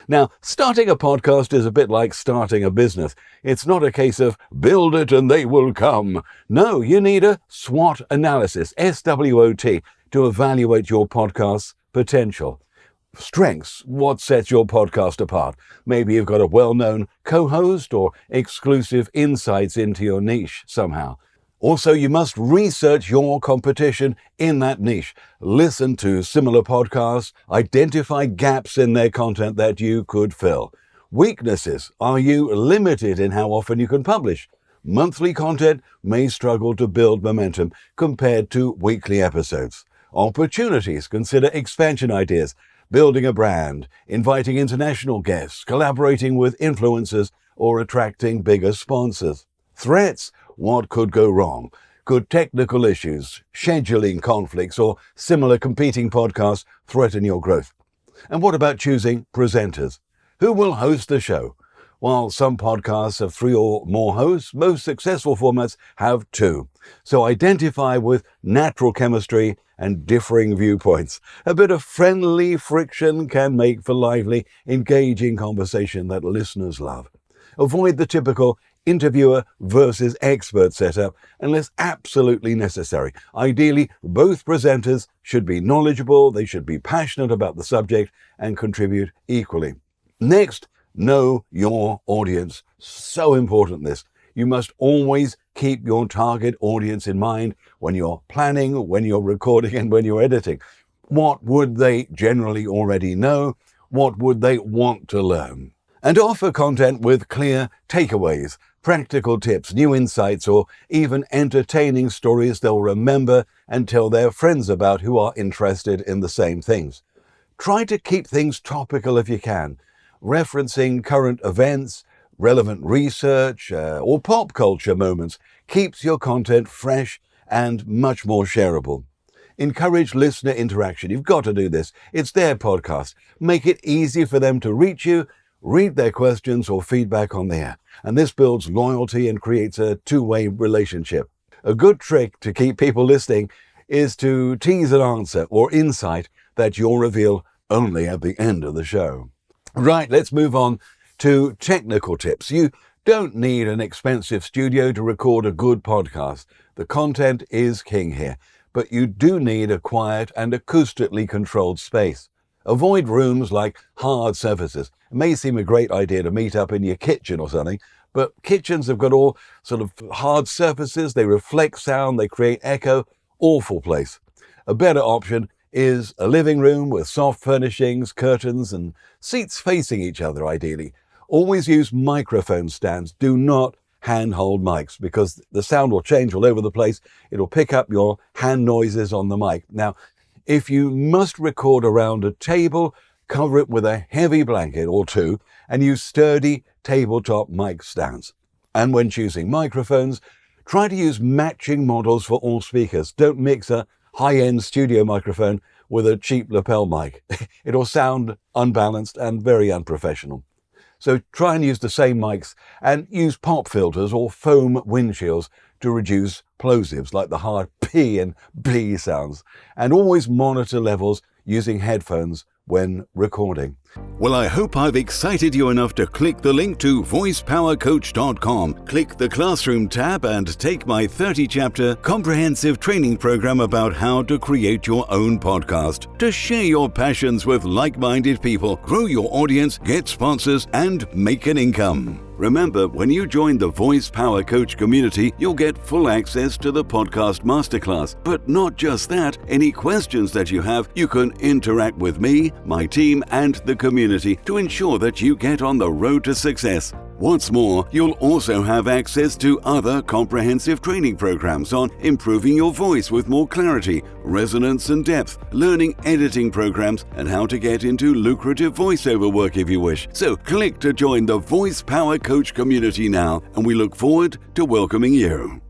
Now, starting a podcast is a bit like starting a business. It's not a case of build it and they will come. No, you need a SWOT analysis, SWOT, to evaluate your podcast's potential. Strengths, what sets your podcast apart? Maybe you've got a well-known co-host or exclusive insights into your niche somehow. Also, you must research your competition in that niche. Listen to similar podcasts, identify gaps in their content that you could fill. Weaknesses, are you limited in how often you can publish? Monthly content may struggle to build momentum compared to weekly episodes. Opportunities, consider expansion ideas, building a brand, inviting international guests, collaborating with influencers, or attracting bigger sponsors. Threats, what could go wrong? Could technical issues, scheduling conflicts, or similar competing podcasts threaten your growth? And what about choosing presenters? Who will host the show? While some podcasts have 3 or more hosts, most successful formats have 2. So identify with natural chemistry and differing viewpoints. A bit of friendly friction can make for lively, engaging conversation that listeners love. Avoid the typical interviewer versus expert setup unless absolutely necessary. Ideally, both presenters should be knowledgeable, they should be passionate about the subject, and contribute equally. Next, know your audience. So important this. You must always keep your target audience in mind when you're planning, when you're recording, and when you're editing. What would they generally already know? What would they want to learn? And offer content with clear takeaways, practical tips, new insights, or even entertaining stories they'll remember and tell their friends about who are interested in the same things. Try to keep things topical if you can, referencing current events, relevant research, or pop culture moments keeps your content fresh and much more shareable. Encourage listener interaction. You've got to do this. It's their podcast. Make it easy for them to reach you, read their questions or feedback on the air. And this builds loyalty and creates a two-way relationship. A good trick to keep people listening is to tease an answer or insight that you'll reveal only at the end of the show. Right, let's move on to technical tips. You don't need an expensive studio to record a good podcast. The content is king here, but you do need a quiet and acoustically controlled space. Avoid rooms like hard surfaces. It may seem a great idea to meet up in your kitchen or something, but kitchens have got all sort of hard surfaces. They reflect sound, they create echo. Awful place. A better option is a living room with soft furnishings, curtains, and seats facing each other ideally. Always use microphone stands. Do not handhold mics because the sound will change all over the place. It'll pick up your hand noises on the mic. Now, if you must record around a table, cover it with a heavy blanket or 2 and use sturdy tabletop mic stands. And when choosing microphones, try to use matching models for all speakers. Don't mix a high-end studio microphone with a cheap lapel mic. It'll sound unbalanced and very unprofessional. So try and use the same mics and use pop filters or foam windshields to reduce plosives like the hard P and B sounds. And always monitor levels using headphones when recording. Well, I hope I've excited you enough to click the link to voicepowercoach.com. Click the Classroom tab and take my 30-chapter comprehensive training program about how to create your own podcast. To share your passions with like-minded people, grow your audience, get sponsors, and make an income. Remember, when you join the Voice Power Coach community, you'll get full access to the podcast masterclass. But not just that, any questions that you have, you can interact with me, my team, and the community to ensure that you get on the road to success. What's more, you'll also have access to other comprehensive training programs on improving your voice with more clarity, resonance and depth, learning editing programs, and how to get into lucrative voiceover work if you wish. So click to join the Voice Power Coach community now, and we look forward to welcoming you.